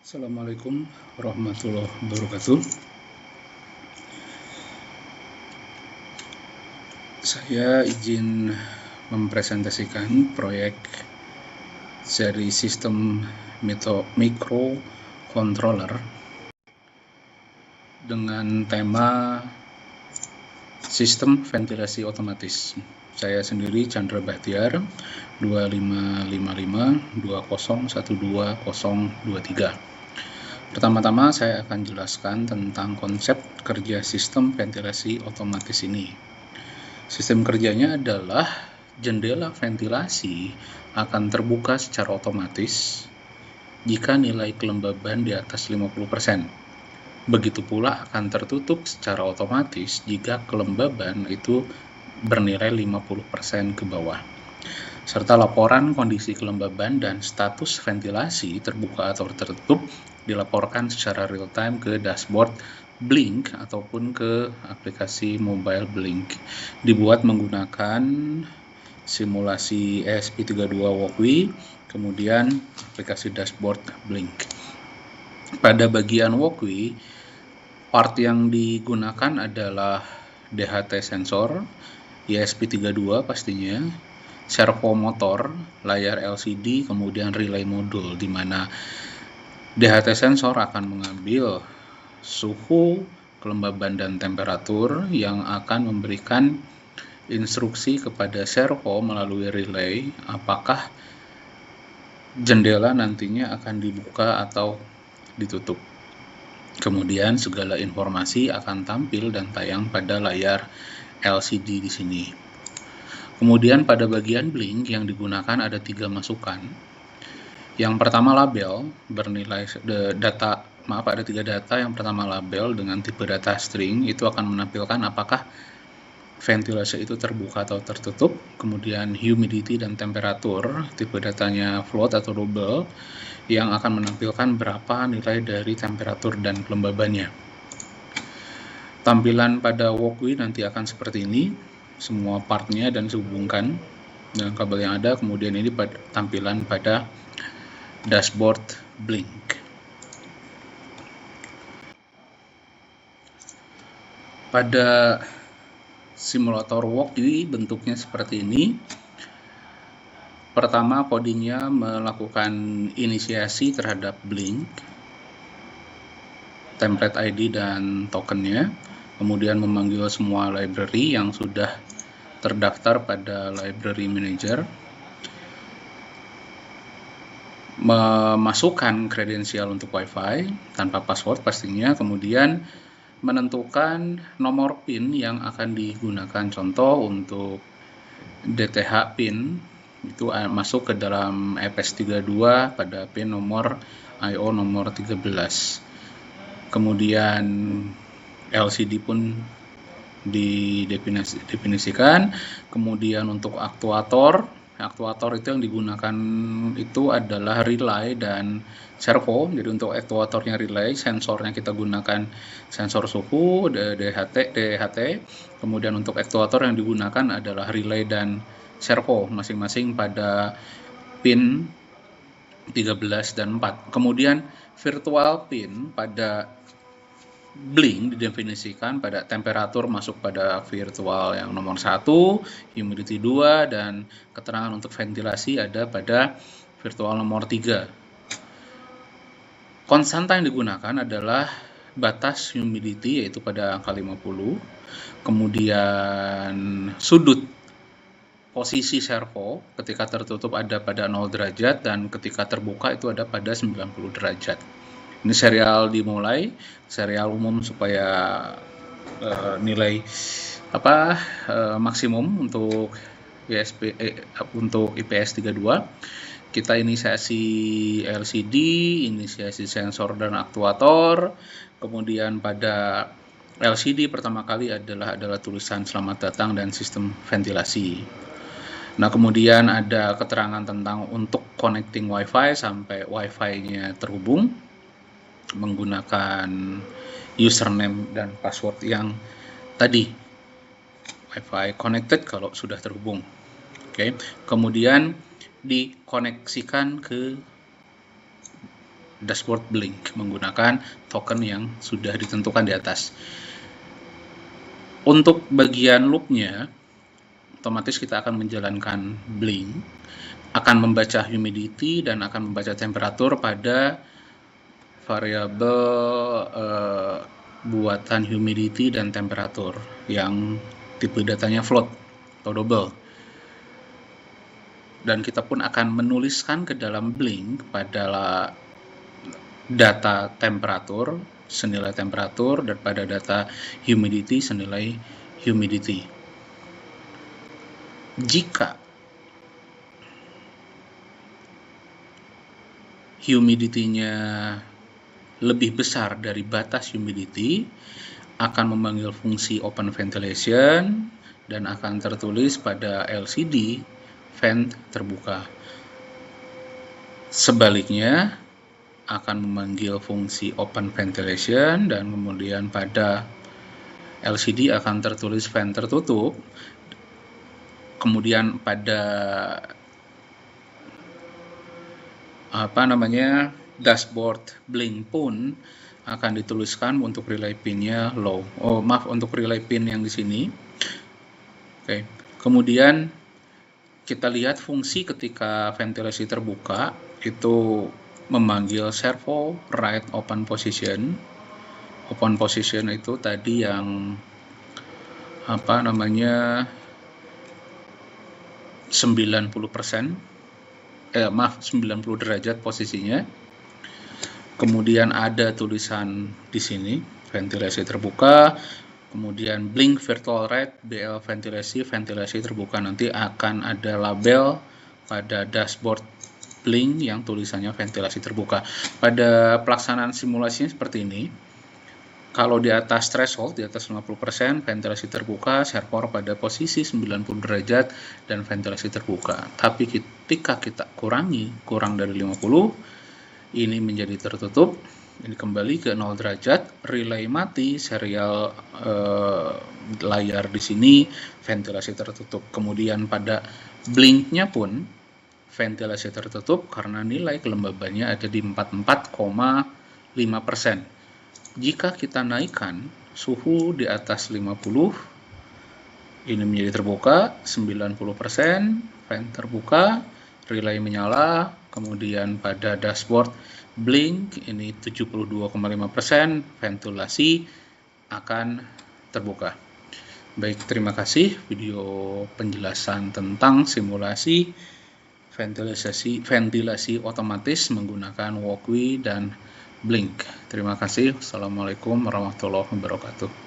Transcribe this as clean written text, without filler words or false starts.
Assalamualaikum warahmatullahi wabarakatuh. Saya izin mempresentasikan proyek seri sistem microcontroller dengan tema sistem ventilasi otomatis. Saya sendiri Chandra Bahtiar, 255520120023. Pertama-tama saya akan jelaskan tentang konsep kerja sistem ventilasi otomatis ini. Sistem kerjanya adalah jendela ventilasi akan terbuka secara otomatis jika nilai kelembaban di atas 50%. Begitu pula akan tertutup secara otomatis jika kelembaban itu bernilai 50% ke bawah. Serta laporan kondisi kelembaban dan status ventilasi terbuka atau tertutup dilaporkan secara real time ke dashboard Blink ataupun ke aplikasi mobile Blink. Dibuat menggunakan simulasi ESP32 Walkway, kemudian aplikasi dashboard Blink. Pada bagian Walkway, part yang digunakan adalah DHT sensor, ESP32 pastinya, servo motor, layar LCD, kemudian relay modul, di mana DHT sensor akan mengambil suhu, kelembaban, dan temperatur yang akan memberikan instruksi kepada servo melalui relay apakah jendela nantinya akan dibuka atau ditutup. Kemudian segala informasi akan tampil dan tayang pada layar LCD di sini. Kemudian pada bagian Blink yang digunakan ada 3 masukan. Yang pertama label bernilai ada 3 data. Yang pertama label dengan tipe data string, itu akan menampilkan apakah ventilasi itu terbuka atau tertutup. Kemudian humidity dan temperatur, tipe datanya float atau double, yang akan menampilkan berapa nilai dari temperatur dan kelembabannya. Tampilan pada walkway nanti akan seperti ini, semua partnya dan dihubungkan dengan kabel yang ada. Kemudian ini tampilan pada dashboard Blink. Pada simulator walkway bentuknya seperti ini. Pertama, codingnya melakukan inisiasi terhadap Blink, template ID dan tokennya, kemudian memanggil semua library yang sudah terdaftar pada library manager, memasukkan kredensial untuk WiFi tanpa password pastinya, kemudian menentukan nomor PIN yang akan digunakan. Contoh untuk DTH PIN itu masuk ke dalam EPS32 pada PIN nomor IO nomor 13. Kemudian LCD pun didefinisikan. Kemudian untuk aktuator itu yang digunakan itu adalah relay dan servo. Jadi untuk aktuatornya relay, sensornya kita gunakan sensor suhu DHT. Kemudian untuk aktuator yang digunakan adalah relay dan servo masing-masing pada pin 13 dan 4. Kemudian virtual pin pada Blink didefinisikan pada temperatur masuk pada virtual yang nomor 1, humidity 2, dan keterangan untuk ventilasi ada pada virtual nomor 3. Konstanta yang digunakan adalah batas humidity yaitu pada angka 50. Kemudian sudut posisi servo ketika tertutup ada pada 0 derajat dan ketika terbuka itu ada pada 90 derajat. Ini serial dimulai, serial umum supaya nilai maksimum untuk IPS 32. Kita inisiasi LCD, inisiasi sensor dan aktuator. Kemudian pada LCD pertama kali adalah tulisan selamat datang dan sistem ventilasi. Nah, kemudian ada keterangan tentang untuk connecting WiFi sampai WiFi-nya terhubung menggunakan username dan password yang tadi, WiFi connected kalau sudah terhubung. Oke. Kemudian dikoneksikan ke dashboard blink menggunakan token yang sudah ditentukan di atas. Untuk bagian loopnya, otomatis kita akan menjalankan blink, akan membaca humidity dan akan membaca temperatur pada variabel buatan humidity dan temperatur yang tipe datanya float atau double. Dan kita pun akan menuliskan ke dalam blink pada data temperatur senilai temperatur dan pada data humidity senilai humidity. Jika humidity-nya lebih besar dari batas humidity, akan memanggil fungsi open ventilation dan akan tertulis pada LCD vent terbuka. Sebaliknya, akan memanggil fungsi open ventilation dan kemudian pada LCD akan tertulis vent tertutup. Kemudian pada dashboard blink pun akan dituliskan untuk relay pin-nya low. Untuk relay pin yang di sini. Oke. Kemudian kita lihat fungsi ketika ventilasi terbuka itu memanggil servo right open position. Open position itu tadi yang 90% 90 derajat posisinya. Kemudian ada tulisan di sini ventilasi terbuka. Kemudian blink virtual rate BL ventilasi terbuka. Nanti akan ada label pada dashboard blink yang tulisannya ventilasi terbuka. Pada pelaksanaan simulasinya seperti ini. Kalau di atas threshold, di atas 50%, ventilasi terbuka, server pada posisi 90 derajat, dan ventilasi terbuka. Tapi ketika kita kurang dari 50, ini menjadi tertutup, ini kembali ke 0 derajat, relay mati, serial layar di sini, ventilasi tertutup. Kemudian pada blinknya pun, ventilasi tertutup karena nilai kelembabannya ada di 44,5%. Jika kita naikkan suhu di atas 50, ini menjadi terbuka, 90%, vent terbuka, relay menyala, kemudian pada dashboard blink, ini 72,5%, ventilasi akan terbuka. Baik, terima kasih video penjelasan tentang simulasi ventilasi otomatis menggunakan walkway dan blink. Terima kasih. Wassalamualaikum warahmatullahi wabarakatuh.